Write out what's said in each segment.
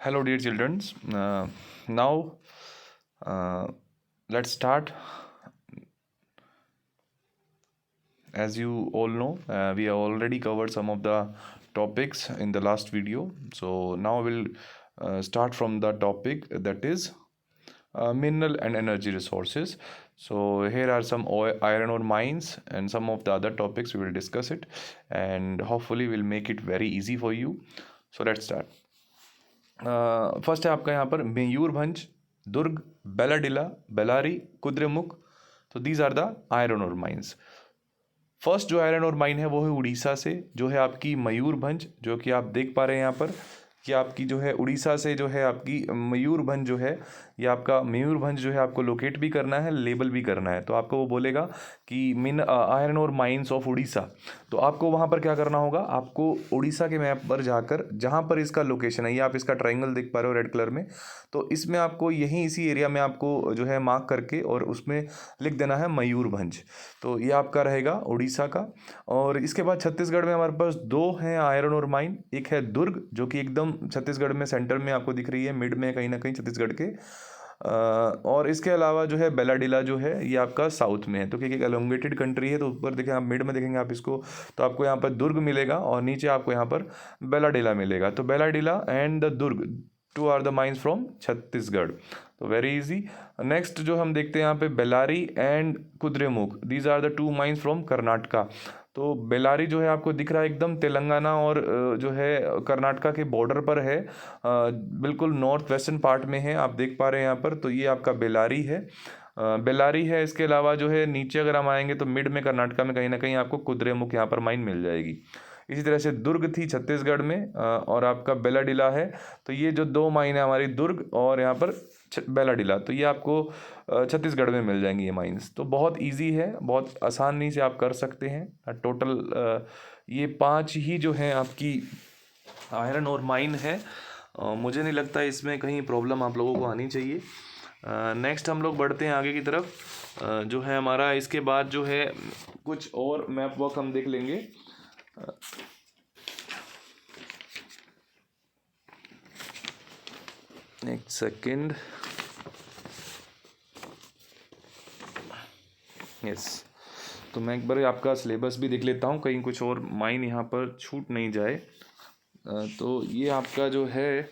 Hello, dear children. Now, let's start. As you all know, we have already covered some of the topics in the last video. So now we'll start from the topic that is mineral and energy resources. So here are some iron ore mines and some of the other topics we will discuss it, and hopefully we'll make it very easy for you. So let's start. First है आपका यहाँ पर मयूरभंज, दुर्ग, बेलाडिला, बेलारी, कुद्रेमुख. तो these are the iron ore mines. First जो iron ore mine है वो है उड़ीसा से, जो है आपकी मयूरभंज, जो कि आप देख पा रहे हैं यहाँ पर कि आपकी जो है उड़ीसा से जो है आपकी मयूरभंज जो है, ये आपका मयूरभंज जो है आपको लोकेट भी करना है, लेबल भी करना है. तो आपको वो बोलेगा कि आयरन और माइंस ऑफ उड़ीसा. तो आपको वहाँ पर क्या करना होगा, आपको उड़ीसा के मैप पर जाकर जहाँ पर इसका लोकेशन है, ये आप इसका ट्रायंगल देख पा रहे हो रेड कलर में, तो इसमें आपको यहीं इसी एरिया में आपको जो है मार्क करके और उसमें लिख देना है मयूरभंज. तो ये आपका रहेगा उड़ीसा का. और इसके बाद छत्तीसगढ़ में हमारे पास दो हैं आयरन और माइन. एक है दुर्ग, जो कि एकदम छत्तीसगढ़ में सेंटर में आपको दिख रही है, मिड में कहीं ना कहीं छत्तीसगढ़ के. और इसके अलावा जो है बेलाडिला जो है ये आपका साउथ में है. तो क्योंकि एक एलोंगेटेड कंट्री है, तो ऊपर देखें आप, मिड में देखेंगे आप इसको, तो आपको यहाँ पर दुर्ग मिलेगा और नीचे आपको यहाँ पर बेलाडिला मिलेगा. तो Bailadila and the Durg, two are the mines from Chhattisgarh. तो वेरी इजी. नेक्स्ट जो हम देखते हैं यहाँ पे Bellary and Kudremukh, these are the two mines from Karnataka. तो बेलारी जो है आपको दिख रहा है एकदम तेलंगाना और जो है कर्नाटका के बॉर्डर पर है, बिल्कुल नॉर्थ वेस्टर्न पार्ट में है, आप देख पा रहे हैं यहाँ पर. तो ये आपका बेलारी है, बेलारी है. इसके अलावा जो है नीचे अगर हम आएंगे तो मिड में कर्नाटका में कहीं ना कहीं आपको कुद्रेमुख यहाँ पर माइन मिल जाएगी. इसी तरह से दुर्ग थी छत्तीसगढ़ में, और आपका बेलाडिला है. तो ये जो दो माइन है हमारी, दुर्ग और यहाँ पर बेलाडिला, तो ये आपको छत्तीसगढ़ में मिल जाएंगी ये माइंस. तो बहुत इजी है, बहुत आसानी से आप कर सकते हैं. टोटल ये 5 ही जो है आपकी आयरन और माइन है. मुझे नहीं लगता इसमें कहीं प्रॉब्लम आप लोगों को आनी चाहिए. नेक्स्ट हम लोग बढ़ते हैं आगे की तरफ. जो है हमारा इसके बाद जो है कुछ और मैप वर्क हम देख लेंगे. एक सेकेंड. यस, तो मैं एक बार आपका सिलेबस भी देख लेता हूँ, कहीं कुछ और माइन यहाँ पर छूट नहीं जाए. तो ये आपका जो है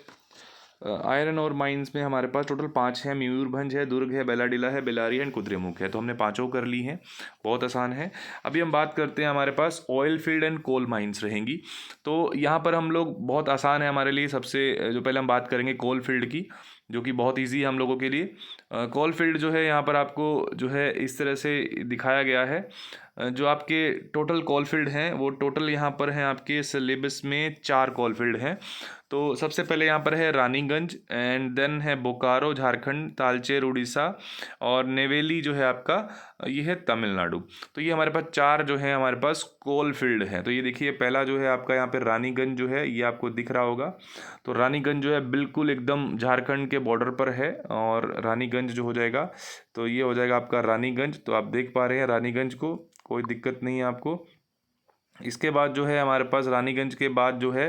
आयरन और माइंस में हमारे पास टोटल 5 है. मयूरभंज है, दुर्ग है, बेलाडिला है, बेलारी एंड कुद्रेमुख है. तो हमने पांचों कर ली हैं, बहुत आसान है. अभी हम बात करते हैं, हमारे पास oil field and coal mines रहेंगी. तो यहाँ पर हम लोग, बहुत आसान है हमारे लिए. सबसे जो पहले हम बात करेंगे कोल फील्ड की, जो कि बहुत ईजी है हम लोगों के लिए. कोल फील्ड जो है यहाँ पर आपको जो है इस तरह से दिखाया गया है. जो आपके टोटल कोल फील्ड हैं वो टोटल यहाँ पर हैं आपके सिलेबस में 4 कोल फील्ड हैं. तो सबसे पहले यहाँ पर है रानीगंज, एंड देन है बोकारो झारखंड, तालचेर उड़ीसा, और नेवेली जो है आपका ये है तमिलनाडु. तो ये हमारे पास 4 जो है हमारे पास कोल फील्ड है. तो ये देखिए, पहला जो है आपका यहाँ पे रानीगंज जो है ये आपको दिख रहा होगा. तो रानीगंज जो है बिल्कुल एकदम झारखंड के बॉर्डर पर है, और रानीगंज जो हो जाएगा, तो ये हो जाएगा आपका रानीगंज. तो आप देख पा रहे हैं रानीगंज को, कोई दिक्कत नहीं है आपको. इसके बाद जो है हमारे पास रानीगंज के बाद जो है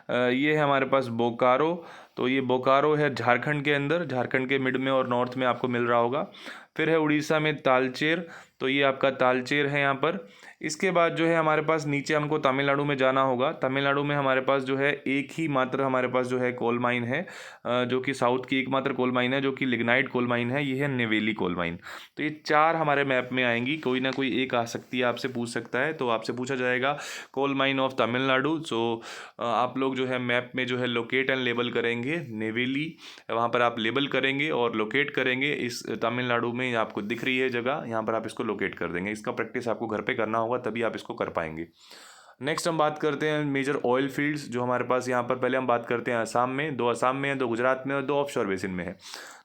ये है हमारे पास बोकारो. तो ये बोकारो है झारखंड के अंदर, झारखंड के मिड में और नॉर्थ में आपको मिल रहा होगा. फिर है उड़ीसा में तालचेर, तो ये आपका तालचेर है यहाँ पर. इसके बाद जो है हमारे पास नीचे हमको तमिलनाडु में जाना होगा. तमिलनाडु में हमारे पास जो है एक ही मात्र हमारे पास जो है कोल माइन है, जो कि साउथ की एकमात्र कोल माइन है, जो कि लिग्नाइट कोल माइन है, ये है नेवेली कोल माइन. तो ये 4 हमारे मैप में आएंगी, कोई ना कोई एक आ सकती है, आपसे पूछ सकता है. तो आपसे पूछा जाएगा कोल माइन ऑफ तमिलनाडु. सो आप लोग जो है मैप में जो है लोकेट एंड लेबल करेंगे नेवेली, वहाँ पर आप लेबल करेंगे और लोकेट करेंगे. इस तमिलनाडु में आपको दिख रही है जगह, यहाँ पर आप इसको लोकेट कर देंगे. इसका प्रैक्टिस आपको घर पे करना होगा, तभी आप इसको कर पाएंगे. नेक्स्ट हम बात करते हैं मेजर ऑयल फील्ड्स जो हमारे पास यहाँ पर. पहले हम बात करते हैं असम में. 2 असम में है, 2 गुजरात में और 2 ऑफशोर बेसिन में है.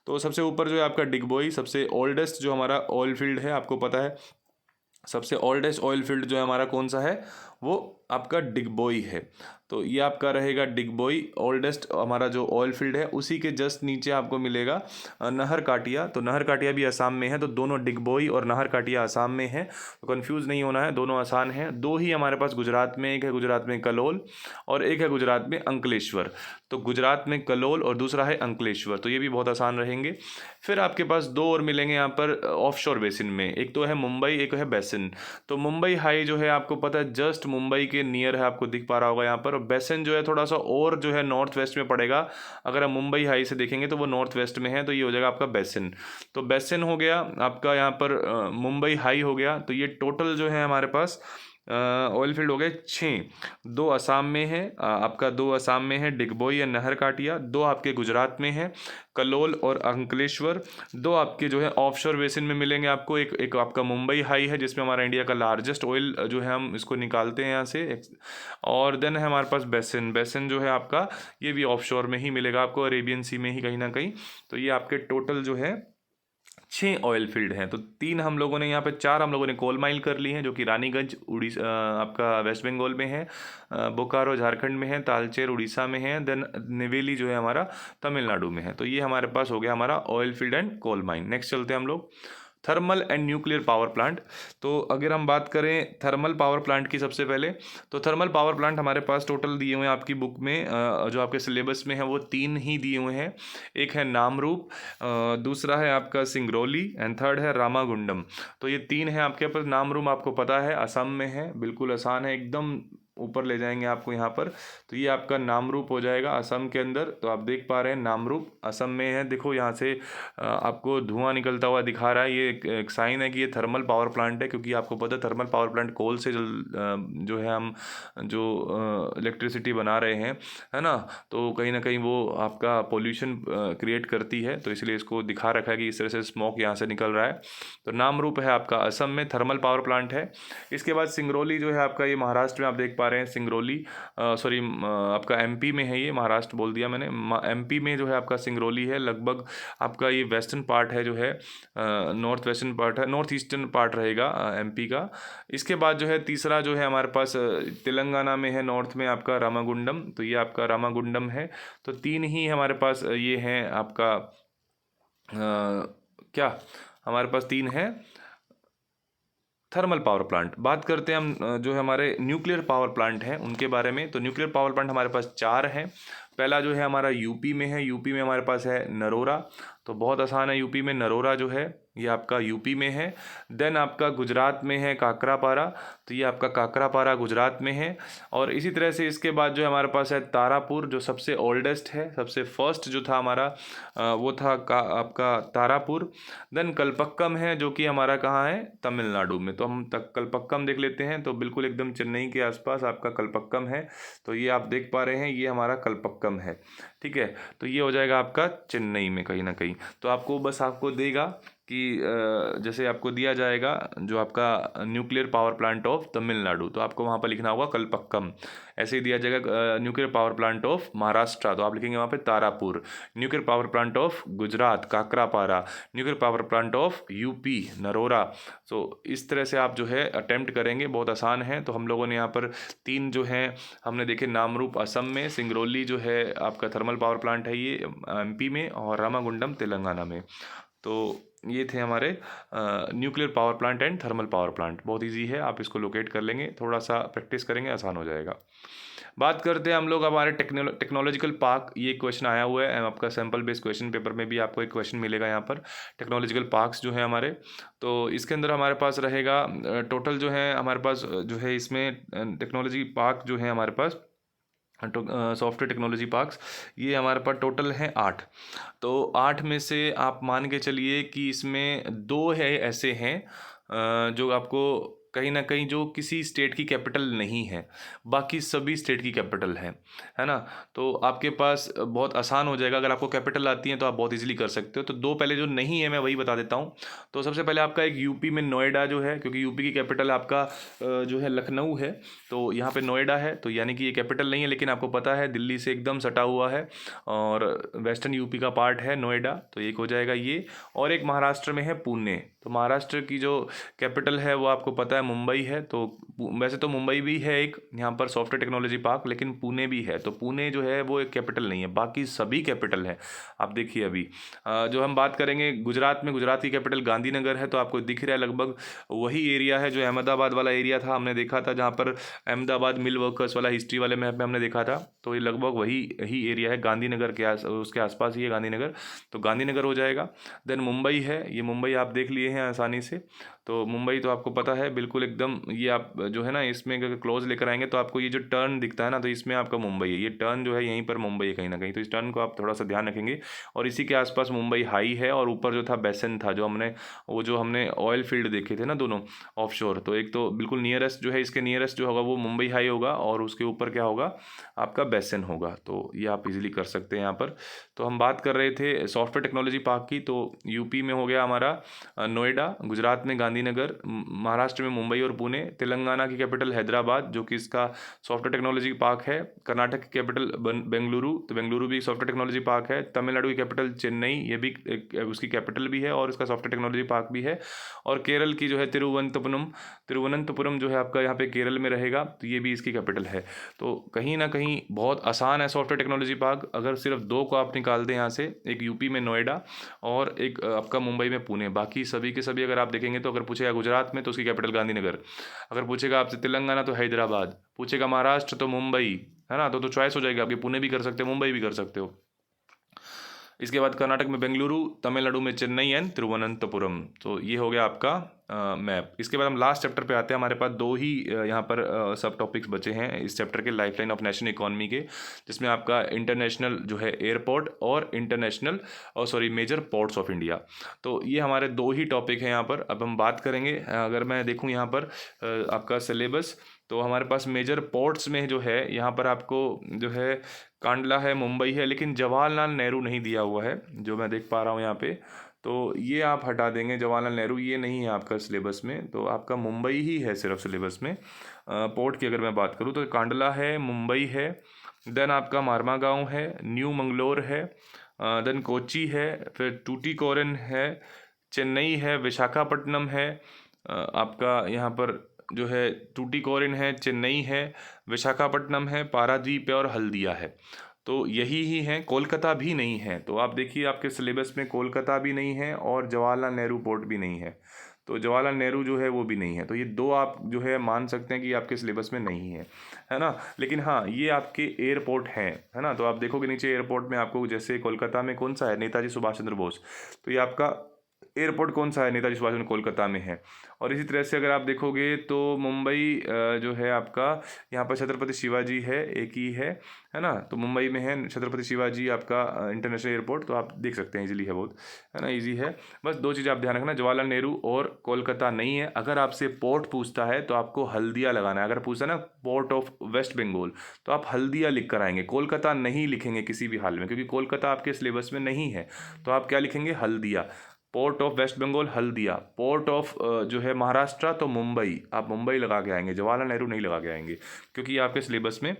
तो सबसे ऊपर जो है आपका डिगबोई, सबसे ओल्डेस्ट जो हमारा ऑयल फील्ड है, आपको पता है सबसे ओल्डेस्ट ऑयल फील्ड जो है हमारा कौन सा है, वो आपका डिगबोई है। तो ये आपका रहेगा डिगबोई, ओल्डेस्ट हमारा जो ऑयल फील्ड है। उसी के जस्ट नीचे आपको मिलेगा नहर काटिया। तो नहर काटिया भी असम में है, तो दोनों डिगबोई और नहर काटिया असम में है, तो कन्फ्यूज़ नहीं होना है, दोनों आसान हैं। दो ही हमारे पास गुजरात में, एक है गुजरात में कलोल और एक है गुजरात में अंकलेश्वर। तो गुजरात में कलोल और दूसरा है अंकलेश्वर, तो ये भी बहुत आसान रहेंगे। फिर आपके पास दो और मिलेंगे यहाँ पर ऑफशोर बेसिन में, एक तो है मुंबई, एक है बेसिन। तो मुंबई हाई जो है आपको पता है जस्ट मुंबई के नियर है, आपको दिख पा रहा होगा यहाँ पर। और बेसिन जो है थोड़ा सा और जो है नॉर्थ वेस्ट में पड़ेगा। अगर आप मुंबई हाई से देखेंगे तो वो नॉर्थ वेस्ट में है, तो ये हो जाएगा आपका बेसिन। तो बेसिन हो गया आपका यहाँ पर, मुंबई हाई हो गया। तो ये टोटल जो है हमारे पास ऑयल फील्ड हो गए 6। दो असम में है, आपका दो असम में है डिगबोई या नहर काटिया, दो आपके गुजरात में है कलोल और अंकलेश्वर, दो आपके जो है ऑफशोर बेसिन में मिलेंगे आपको। एक एक आपका मुंबई हाई है जिसमें हमारा इंडिया का लार्जेस्ट ऑयल जो है हम इसको निकालते हैं यहाँ से। और देन है हमारे पास बेसिन। बेसिन जो है आपका ये भी ऑफशोर में ही मिलेगा आपको, अरेबियन सी में ही कहीं ना कहीं। तो ये आपके टोटल जो है 6 ऑयल फील्ड हैं। तो 3 हम लोगों ने यहाँ पे, 4 हम लोगों ने कोल माइल कर ली हैं, जो कि रानीगंज उड़ीसा आपका वेस्ट बंगाल में है, बोकारो झारखंड में है, तालचेर उड़ीसा में है, देन नेवेली जो है हमारा तमिलनाडु में है। तो ये हमारे पास हो गया हमारा oil field and coal mine. Next चलते हैं हम लोग thermal and nuclear power plant. तो अगर हम बात करें थर्मल पावर प्लांट की सबसे पहले, तो थर्मल पावर प्लांट हमारे पास टोटल दिए हुए हैं आपकी बुक में, जो आपके सिलेबस में है वो 3 ही दिए हुए हैं। एक है नामरूप, दूसरा है आपका सिंगरौली एंड थर्ड है रामागुंडम। तो ये 3 है आपके पास। नामरूप आपको पता है असम में है, बिल्कुल आसान है एकदम, ऊपर ले जाएंगे आपको यहाँ पर। तो ये आपका नामरूप हो जाएगा असम के अंदर। तो आप देख पा रहे हैं नामरूप असम में है। देखो यहाँ से आपको धुआं निकलता हुआ दिखा रहा है, ये एक साइन है कि ये थर्मल पावर प्लांट है, क्योंकि आपको पता है थर्मल पावर प्लांट कोल से जो है हम जो इलेक्ट्रिसिटी बना रहे हैं, है ना, तो कहीं ना कहीं वो आपका पोल्यूशन क्रिएट करती है। तो इसलिए इसको दिखा रखा है कि इस तरह से स्मोक यहाँ से निकल रहा है। तो नामरूप है आपका असम में, थर्मल पावर प्लांट है। इसके बाद सिंगरौली जो है आपका, ये महाराष्ट्र में आप देख पा रहे हैं। सिंगरौली सॉरी आपका एमपी में है, ये महाराष्ट्र बोल दिया मैंने, एमपी में जो है आपका सिंगरौली है। लगभग आपका ये वेस्टर्न पार्ट है जो है, नॉर्थ वेस्टर्न पार्ट है, नॉर्थ ईस्टर्न पार्ट रहेगा एमपी का। इसके बाद जो है तीसरा जो है हमारे पास तेलंगाना में है, नॉर्थ में आपका रामागुंडम। तो ये आपका रामागुंडम है। तो 3 ही हमारे पास ये हैं आपका, क्या हमारे पास 3 है थर्मल पावर प्लांट। बात करते हैं हम जो है हमारे न्यूक्लियर पावर प्लांट हैं उनके बारे में। तो न्यूक्लियर पावर प्लांट हमारे पास 4 हैं। पहला जो है हमारा यूपी में है, यूपी में हमारे पास है नरोरा। तो बहुत आसान है, यूपी में नरोरा जो है ये आपका यूपी में है। देन आपका गुजरात में है काकरापारा। तो ये आपका काकरापारा गुजरात में है। और इसी तरह से इसके बाद जो हमारे पास है तारापुर, जो सबसे ओल्डेस्ट है, सबसे फर्स्ट जो था हमारा वो था आपका तारापुर। देन कलपक्कम है, जो कि हमारा कहाँ है, तमिलनाडु में। तो हम तक कलपक्कम देख लेते हैं। तो बिल्कुल एकदम चेन्नई के आसपास आपका कलपक्कम है। तो ये आप देख पा रहे हैं, ये हमारा कलपक्कम है, ठीक है। तो ये हो जाएगा आपका चेन्नई में कहीं ना कहीं। तो आपको बस आपको देगा कि जैसे आपको दिया जाएगा जो आपका nuclear power plant of Tamil Nadu, तो आपको वहाँ पर लिखना होगा कलपक्कम। ऐसे ही दिया जाएगा nuclear power plant of Maharashtra, तो आप लिखेंगे वहाँ पे Tarapur. Nuclear power plant of Gujarat Kakrapar. Nuclear power plant of UP Narora. तो इस तरह से आप जो है अटेम्प्ट करेंगे, बहुत आसान है। तो हम लोगों ने यहाँ पर 3 जो हैं हमने देखे, नामरूप असम में, सिंगरौली जो है आपका थर्मल पावर प्लांट है ये एमपी में, और रामागुंडम तेलंगाना में। तो ये थे हमारे nuclear power plant and thermal power plant. बहुत इजी है, आप इसको लोकेट कर लेंगे, थोड़ा सा प्रैक्टिस करेंगे आसान हो जाएगा। बात करते हैं हम लोग हमारे टेक्नोलॉजिकल पार्क। ये क्वेश्चन आया हुआ है आपका सैम्पल बेस्ड क्वेश्चन पेपर में भी, आपको एक क्वेश्चन मिलेगा यहाँ पर। टेक्नोलॉजिकल पार्क्स जो है हमारे, तो इसके अंदर हमारे पास रहेगा टोटल जो है हमारे पास जो है इसमें टेक्नोलॉजी पार्क जो है हमारे पास, सॉफ्टवेयर टेक्नोलॉजी पार्क्स, ये हमारे पास टोटल हैं 8। तो 8 में से आप मान के चलिए कि इसमें 2 है ऐसे हैं जो आपको कहीं ना कहीं जो किसी स्टेट की कैपिटल नहीं है, बाकी सभी स्टेट की कैपिटल है ना। तो आपके पास बहुत आसान हो जाएगा, अगर आपको कैपिटल आती है तो आप बहुत इजीली कर सकते हो। तो 2 पहले जो नहीं है मैं वही बता देता हूँ। तो सबसे पहले आपका एक यूपी में नोएडा जो है, क्योंकि यूपी की कैपिटल आपका जो है लखनऊ है, तो यहाँ पे नोएडा है। तो यानी कि ये कैपिटल नहीं है, लेकिन आपको पता है दिल्ली से एकदम सटा हुआ है और वेस्टर्न यूपी का पार्ट है नोएडा, तो एक हो जाएगा ये। और एक महाराष्ट्र में है पुणे। तो महाराष्ट्र की जो कैपिटल है वो आपको पता है मुंबई है, तो वैसे तो मुंबई भी है एक यहाँ पर सॉफ्टवेयर टेक्नोलॉजी पार्क, लेकिन पुणे भी है। तो पुणे जो है वो एक कैपिटल नहीं है, बाकी सभी कैपिटल है। आप देखिए अभी जो हम बात करेंगे गुजरात में, गुजरात की कैपिटल गांधीनगर है, तो आपको दिख रहा है लगभग वही एरिया है जो अहमदाबाद वाला एरिया था, हमने देखा था जहाँ पर अहमदाबाद मिल वर्कर्स वाला हिस्ट्री वाले मैप में हमने देखा था। तो ये लगभग वही ही एरिया है, गांधीनगर के उसके आसपास ही है गांधीनगर, तो गांधीनगर हो जाएगा। देन मुंबई है, ये मुंबई आप देख लिए हैं आसानी से। तो मुंबई तो आपको पता है बिल्कुल एकदम, ये आप जो है ना इसमें अगर क्लोज लेकर आएंगे तो आपको ये जो टर्न दिखता है ना, तो इसमें आपका मुंबई है, ये टर्न जो है यहीं पर मुंबई है कहीं ना कहीं, तो इस टर्न को आप थोड़ा सा ध्यान रखेंगे। और इसी के आसपास मुंबई हाई है, और ऊपर जो था बेसन था, जो हमने ऑयल फील्ड देखे थे ना दोनों ऑफशोर, तो एक तो बिल्कुल नियरेस्ट जो है, इसके नियरेस्ट जो होगा वो मुंबई हाई होगा, और उसके ऊपर क्या होगा आपका बेसन होगा। तो ये आप इजीली कर सकते हैं यहाँ पर। तो हम बात कर रहे थे सॉफ्टवेयर टेक्नोलॉजी पार्क की, तो यूपी में हो गया हमारा नोएडा, गुजरात में गांधीनगर, महाराष्ट्र में मुंबई और पुणे, तेलंगाना की कैपिटल हैदराबाद जो कि इसका सॉफ्टवेयर टेक्नोलॉजी पार्क है, कर्नाटक की कैपिटल बेंगलुरु, तो बेंगलुरु भी सॉफ्टवेयर टेक्नोलॉजी पार्क है, तमिलनाडु की कैपिटल चेन्नई, ये भी उसकी कैपिटल भी है और इसका सॉफ्टवेयर टेक्नोलॉजी पार्क भी है, और केरल की जो है तिरुवनंतपुरम जो है आपका यहाँ पे केरल में रहेगा, तो ये भी इसकी कैपिटल है। तो कहीं ना कहीं बहुत आसान है सॉफ्टवेयर टेक्नोलॉजी पार्क, अगर सिर्फ दो को आप निकाल दें यहाँ से, एक यूपी में नोएडा और एक आपका मुंबई में पुणे, बाकी सभी के सभी अगर आप देखेंगे तो अगर पूछेगा गुजरात में तो उसकी कैपिटल गांधीनगर, अगर पूछेगा आपसे तेलंगाना तो हैदराबाद, पूछेगा महाराष्ट्र तो मुंबई, है ना, तो चॉइस हो जाएगी आपकी, पुणे भी कर सकते हो, मुंबई भी कर सकते हो। इसके बाद कर्नाटक में बेंगलुरु, तमिलनाडु में चेन्नई एंड तिरुवनंतपुरम, तो ये हो गया आपका मैप। इसके बाद हम लास्ट चैप्टर पे आते हैं, हमारे पास दो ही यहाँ पर सब टॉपिक्स बचे हैं इस चैप्टर के, लाइफलाइन ऑफ नेशनल इकोनॉमी के, जिसमें आपका इंटरनेशनल जो है एयरपोर्ट और international major ports of India. तो ये हमारे दो ही टॉपिक हैं यहाँ पर। अब हम बात करेंगे, अगर मैं देखूँ यहाँ पर आपका सिलेबस, तो हमारे पास मेजर पोर्ट्स में जो है यहाँ पर आपको जो है कांडला है, मुंबई है, लेकिन जवाहरलाल नेहरू नहीं दिया हुआ है जो मैं देख पा रहा हूँ यहाँ पे, तो ये आप हटा देंगे, जवाहरलाल नेहरू ये नहीं है आपका सिलेबस में, तो आपका मुंबई ही है सिर्फ सिलेबस में। पोर्ट की अगर मैं बात करूँ तो कांडला है, मुंबई है, देन आपका मारमागांव है, न्यू मंगलोर है, देन कोची है, फिर टूटीकोरिन है, चेन्नई है, विशाखापट्टनम है, आपका यहाँ पर जो है टूटीकोरिन है, चेन्नई है, विशाखापट्टनम है, पारादीप है और हल्दिया है। तो यही ही हैं, कोलकाता भी नहीं है। तो आप देखिए आपके सिलेबस में कोलकाता भी नहीं है और जवाहरलाल नेहरू पोर्ट भी नहीं है, तो जवाहरलाल नेहरू जो है वो भी नहीं है। तो ये दो आप जो है मान सकते हैं कि आपके सिलेबस में नहीं है ना। लेकिन हाँ, ये आपके एयरपोर्ट हैं, है ना। तो आप देखोगे नीचे एयरपोर्ट में आपको, जैसे कोलकाता में कौन सा है, नेताजी सुभाष चंद्र बोस, तो ये आपका एयरपोर्ट कौन सा है, नेताजी सुभाष चंद्र, कोलकाता में है। और इसी तरह से अगर आप देखोगे तो मुंबई जो है आपका, यहाँ पर छत्रपति शिवाजी है, एक ही है ना। तो मुंबई में है छत्रपति शिवाजी आपका इंटरनेशनल एयरपोर्ट, तो आप देख सकते हैं, इजीली है बहुत, है ना, इजी है। बस दो चीज़ें आप ध्यान रखना, जवाहरलाल नेहरू और कोलकाता नहीं है। अगर आपसे पोर्ट पूछता है तो आपको हल्दिया लगाना है, अगर पूछता है ना पोर्ट ऑफ वेस्ट बंगाल, तो आप हल्दिया लिख कर आएंगे, कोलकाता नहीं लिखेंगे किसी भी हाल में, क्योंकि कोलकाता आपके सिलेबस में नहीं है। तो आप क्या लिखेंगे, Haldia, port of West Bengal Haldia, port of जो है महाराष्ट्र तो मुंबई, आप मुंबई लगा के आएंगे, जवाहरलाल नेहरू नहीं लगा के आएंगे, क्योंकि ये आपके सिलेबस में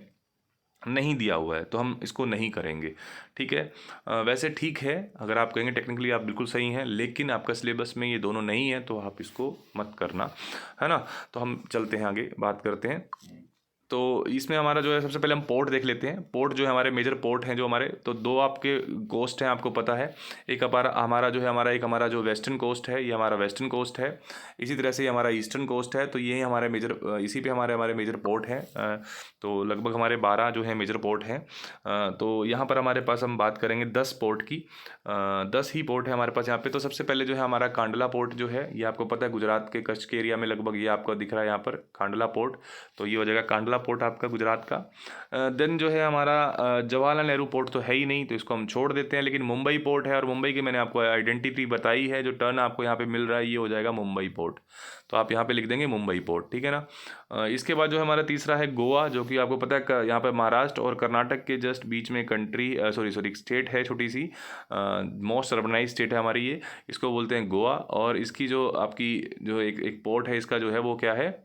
नहीं दिया हुआ है, तो हम इसको नहीं करेंगे, ठीक है। वैसे ठीक है, अगर आप कहेंगे टेक्निकली आप बिल्कुल सही हैं, लेकिन आपका सिलेबस में ये दोनों नहीं है, तो आप इसको मत करना, है ना। तो हम चलते हैं आगे, बात करते हैं। तो इसमें हमारा जो है, सबसे पहले हम पोर्ट देख लेते हैं। पोर्ट जो है हमारे मेजर पोर्ट हैं जो हमारे, तो दो आपके कोस्ट हैं, आपको पता है। एक हमारा जो है एक हमारा जो वेस्टर्न कोस्ट है, ये हमारा वेस्टर्न कोस्ट है। इसी तरह से हमारा ईस्टर्न कोस्ट है, तो ये हमारे मेजर, इसी पे हमारे मेजर पोर्ट हैं। तो लगभग हमारे 12 जो है मेजर पोर्ट हैं। तो यहाँ पर हमारे पास हम बात करेंगे 10 पोर्ट की, 10 ही पोर्ट है हमारे पास यहाँ पे। तो सबसे पहले जो है हमारा कांडला पोर्ट जो है, ये आपको पता है गुजरात के कच्छ के एरिया में लगभग, ये आपको दिख रहा है यहाँ पर कांडला पोर्ट, तो ये हो जाएगा कांडला पोर्ट आपका गुजरात का। देन जो है हमारा जवाहरलाल नेहरू पोर्ट तो है ही नहीं, तो इसको हम छोड़ देते हैं। लेकिन मुंबई पोर्ट है, और मुंबई की मैंने आपको आइडेंटिटी बताई है, जो टर्न आपको यहाँ पे मिल रहा है ये हो जाएगा मुंबई पोर्ट, तो आप यहाँ पे लिख देंगे मुंबई पोर्ट, ठीक है ना। इसके बाद जो हमारा तीसरा है गोवा, जो कि आपको पता है यहाँ पे महाराष्ट्र और कर्नाटक के जस्ट बीच में कंट्री, सॉरी स्टेट है, छोटी सी मोस्ट अर्बनाइज स्टेट है हमारी ये, इसको बोलते हैं गोवा। और इसकी जो आपकी जो एक पोर्ट है इसका जो है वो क्या है,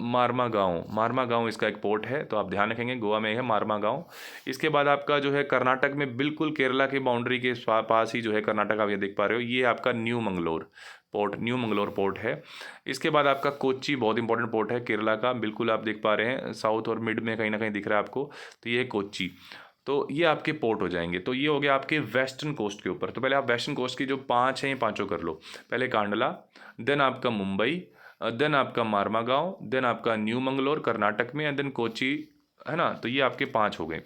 मारमागांव इसका एक पोर्ट है, तो आप ध्यान रखेंगे गोवा में है मारमागांव। इसके बाद आपका जो है कर्नाटक में बिल्कुल केरला की बाउंड्री के पास ही जो है कर्नाटक, आप ये देख पा रहे हो, ये आपका new Mangalore, port, new Mangalore port है। इसके बाद आपका कोच्चि, बहुत इंपॉर्टेंट पोर्ट है केरला का, बिल्कुल आप देख पा रहे हैं साउथ और मिड में कहीं ना कहीं दिख रहा है आपको, तो ये है कोच्चि। तो ये आपके पोर्ट हो जाएंगे। तो ये हो गया आपके वेस्टर्न कोस्ट के ऊपर। तो पहले आप वेस्टर्न कोस्ट की जो 5 हैं ये पाँचों कर लो। पहले कांडला, देन आपका मुंबई, देन आपका मारमागांव, देन आपका न्यू मंगलोर कर्नाटक में, एंड देन कोच्चि, है ना। तो ये आपके 5 हो गए।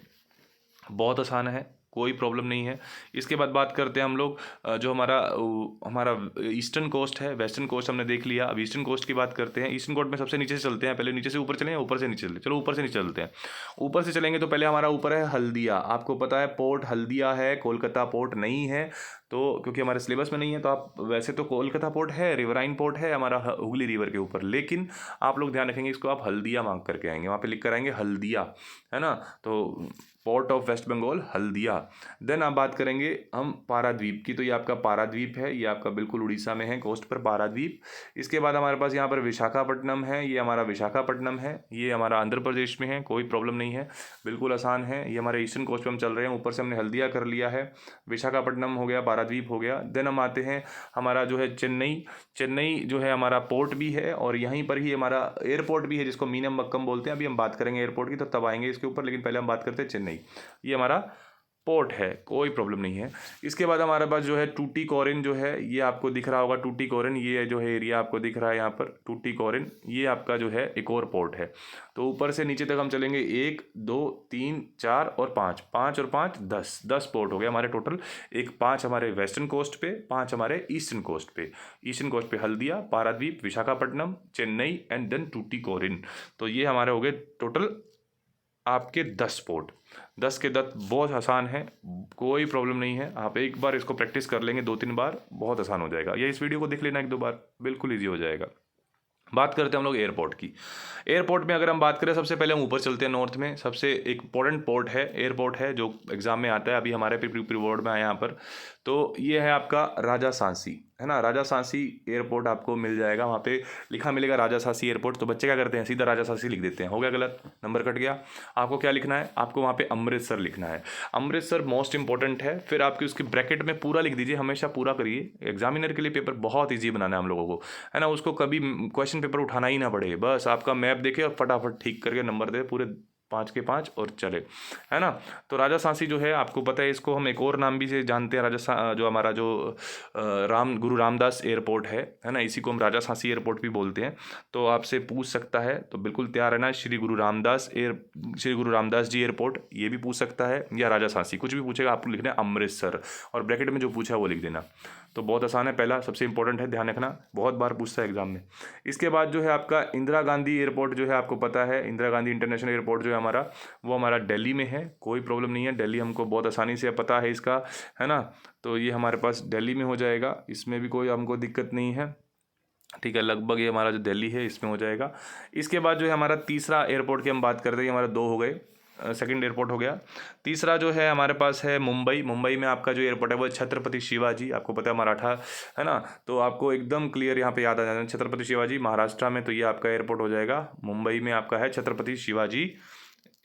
बहुत आसान है, कोई प्रॉब्लम नहीं है। इसके बाद बात करते हैं हम लोग जो हमारा ईस्टर्न कोस्ट है। वेस्टर्न कोस्ट हमने देख लिया, अब ईस्टर्न कोस्ट की बात करते हैं। ईस्टर्न कोस्ट में सबसे नीचे से चलते हैं, पहले नीचे से ऊपर चलें या ऊपर से नीचे चलते, चलो ऊपर से नीचे चलते हैं। ऊपर से चलेंगे तो पहले हमारा ऊपर है हल्दिया। आपको पता है पोर्ट हल्दिया है, कोलकाता पोर्ट नहीं है। तो क्योंकि हमारे सिलेबस में नहीं है, तो आप वैसे तो कोलकाता पोर्ट है, रिवराइन पोर्ट है हमारा हुगली रिवर के ऊपर, लेकिन आप लोग ध्यान रखेंगे इसको आप हल्दिया मांग करके आएंगे, वहाँ पे लिख कर आएंगे हल्दिया, है ना। तो port of West Bengal Haldia. Then आप बात करेंगे हम पाराद्वीप की, तो ये आपका पाराद्वीप है, ये आपका बिल्कुल उड़ीसा में है, कोस्ट पर पाराद्वीप। इसके बाद हमारे पास यहाँ पर विशाखापट्टनम है, ये हमारा विशाखापट्टनम है, ये हमारा आंध्र प्रदेश में है, कोई प्रॉब्लम नहीं है, बिल्कुल आसान है। ये हमारे ईस्टर्न कोस्ट पर हम चल रहे हैं, ऊपर से हमने हल्दिया कर लिया है, विशाखापट्टनम हो गया, पाराद्वीप हो गया। देन हम आते हैं हमारा जो है चेन्नई। चेन्नई जो है हमारा पोर्ट भी है और यहीं पर ही हमारा एयरपोर्ट भी है, जिसको मीनमबक्कम बोलते हैं। अभी हम बात करेंगे एयरपोर्ट की, तो तब आएंगे इसके ऊपर, लेकिन पहले हम बात करते हैं चेन्नई। ये हमारा पोर्ट है, कोई प्रॉब्लम नहीं है। इसके बाद हमारे पास जो है टूटीकोरिन जो है, ये आपको दिख रहा होगा टूटीकोरिन, ये जो है एरिया आपको दिख रहा है यहाँ पर टूटीकोरिन, ये आपका जो है एक और पोर्ट है। तो ऊपर से नीचे तक हम चलेंगे 1 2 3 4 और 5, 5 और 5 10 पोर्ट हो गए हमारे टोटल। 5 हमारे वेस्टर्न कोस्ट पे, 5 हमारे ईस्टर्न कोस्ट पे। ईस्टर्न कोस्ट पे हल्दिया, पाराद्वीप, विशाखापट्टनम, चेन्नई एंड देन टूटीकोरिन। तो ये हमारे हो गए टोटल आपके 10 पोर्ट। 10 के 10 बहुत आसान है, कोई प्रॉब्लम नहीं है। आप एक बार इसको प्रैक्टिस कर लेंगे 2-3 बार, बहुत आसान हो जाएगा। या इस वीडियो को देख लेना 1-2 बार, बिल्कुल ईजी हो जाएगा। बात करते हैं हम लोग एयरपोर्ट की। एयरपोर्ट में अगर हम बात करें, सबसे पहले हम ऊपर चलते हैं नॉर्थ में। सबसे एक इंपॉर्टेंट पोर्ट है, एयरपोर्ट है, जो एग्जाम में आता है, अभी हमारे प्री बोर्ड में आया यहाँ पर। तो ये है आपका राजा सांसी, है ना। राजा सांसी एयरपोर्ट आपको मिल जाएगा, वहाँ पे लिखा मिलेगा राजा सांसी एयरपोर्ट। तो बच्चे क्या करते हैं, सीधा राजा सांसी लिख देते हैं, हो गया गलत, नंबर कट गया। आपको क्या लिखना है, आपको वहाँ पे अमृतसर लिखना है। अमृतसर मोस्ट इंपॉर्टेंट है। फिर आपकी उसकी ब्रैकेट में पूरा लिख दीजिए, हमेशा पूरा करिए। एग्जामिनर के लिए पेपर बहुत ईजी बनाना है हम लोगों को, है ना। उसको कभी क्वेश्चन पेपर उठाना ही ना पड़े, बस आपका मैप देखे और फटाफट ठीक करके नंबर दे, पूरे 5 के 5 और चले, है ना। तो राजा सांसी जो है आपको पता है, इसको हम एक और नाम भी से जानते हैं, जो हमारा जो गुरु रामदास एयरपोर्ट है ना, इसी को हम राजा सांसी एयरपोर्ट भी बोलते हैं। तो आपसे पूछ सकता है, तो बिल्कुल तैयार रहना, श्री गुरु रामदास जी एयरपोर्ट, ये भी पूछ सकता है, या राजा सांसी, कुछ भी पूछेगा आपको लिखना है अमृतसर, और ब्रैकेट में जो पूछा है वो लिख देना। तो बहुत आसान है, पहला सबसे इंपॉर्टेंट है, ध्यान रखना, बहुत बार पूछता है एग्जाम में। इसके बाद जो है आपका इंदिरा गांधी एयरपोर्ट जो है, आपको पता है इंदिरा गांधी इंटरनेशनल एयरपोर्ट जो है हमारा, वो हमारा दिल्ली में है, कोई प्रॉब्लम नहीं है। दिल्ली हमको बहुत आसानी से पता है इसका, है ना। तो ये हमारे पास दिल्ली में हो जाएगा, इसमें भी कोई हमको दिक्कत नहीं है, ठीक है। लगभग ये हमारा जो दिल्ली है इसमें हो जाएगा। इसके बाद जो है हमारा तीसरा एयरपोर्ट की हम बात करते हैं, हमारा 2 हो गए, सेकंड एयरपोर्ट हो गया। तीसरा जो है हमारे पास है मुंबई। मुंबई में आपका जो एयरपोर्ट है वो छत्रपति शिवाजी, आपको पता है मराठा, है ना। तो आपको एकदम क्लियर यहाँ पे याद आ जाना है, छत्रपति शिवाजी महाराष्ट्र में, तो ये आपका एयरपोर्ट हो जाएगा। मुंबई में आपका है छत्रपति शिवाजी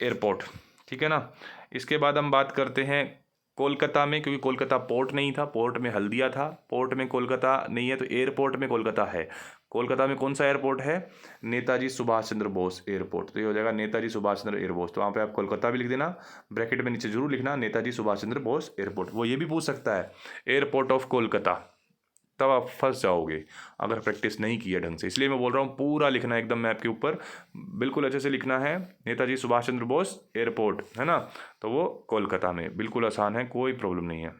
एयरपोर्ट, ठीक है ना। इसके बाद हम बात करते हैं कोलकाता में, क्योंकि कोलकाता पोर्ट नहीं था, पोर्ट में हल्दिया था, पोर्ट में कोलकाता नहीं है, तो एयरपोर्ट में कोलकाता है। कोलकाता में कौन सा एयरपोर्ट है, नेताजी सुभाष चंद्र बोस एयरपोर्ट। तो ये हो जाएगा नेताजी सुभाष चंद्र एयरपोर्ट। तो वहाँ पे आप कोलकाता भी लिख देना, ब्रैकेट में नीचे जरूर लिखना नेताजी सुभाष चंद्र बोस एयरपोर्ट। वो ये भी पूछ सकता है एयरपोर्ट ऑफ कोलकाता, तब आप फंस जाओगे अगर प्रैक्टिस नहीं किया ढंग से। इसलिए मैं बोल रहा हूँ पूरा लिखना है एकदम मैप के ऊपर, बिल्कुल अच्छे से लिखना है, नेताजी सुभाष चंद्र बोस एयरपोर्ट, है ना। तो वो कोलकाता में, बिल्कुल आसान है, कोई प्रॉब्लम नहीं है।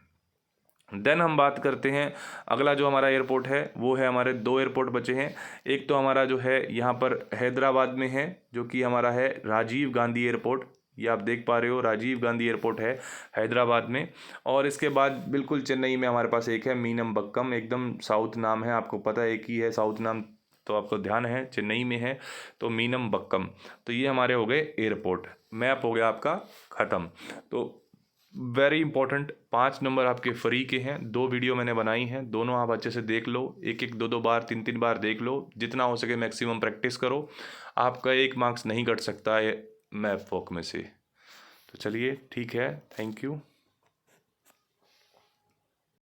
देन हम बात करते हैं अगला जो हमारा एयरपोर्ट है, वो है हमारे 2 एयरपोर्ट बचे हैं। एक तो हमारा जो है यहाँ पर हैदराबाद में है, जो कि हमारा है राजीव गांधी एयरपोर्ट, ये आप देख पा रहे हो, राजीव गांधी एयरपोर्ट है हैदराबाद में। और इसके बाद बिल्कुल चेन्नई में हमारे पास एक है मीनमबक्कम, एकदम साउथ नाम है, आपको पता है एक ही है साउथ नाम, तो आपको ध्यान है चेन्नई में है, तो मीनमबक्कम। तो ये हमारे हो गए एयरपोर्ट, मैप हो गया आपका ख़त्म। तो वेरी इंपॉर्टेंट 5 नंबर आपके फ्री के हैं, 2 वीडियो मैंने बनाई हैं, दोनों आप अच्छे से देख लो, 1-1 2-2 बार 3-3 बार देख लो, जितना हो सके मैक्सिमम प्रैक्टिस करो। आपका 1 मार्क्स नहीं घट सकता है मैप वॉक में से। तो चलिए ठीक है, थैंक यू।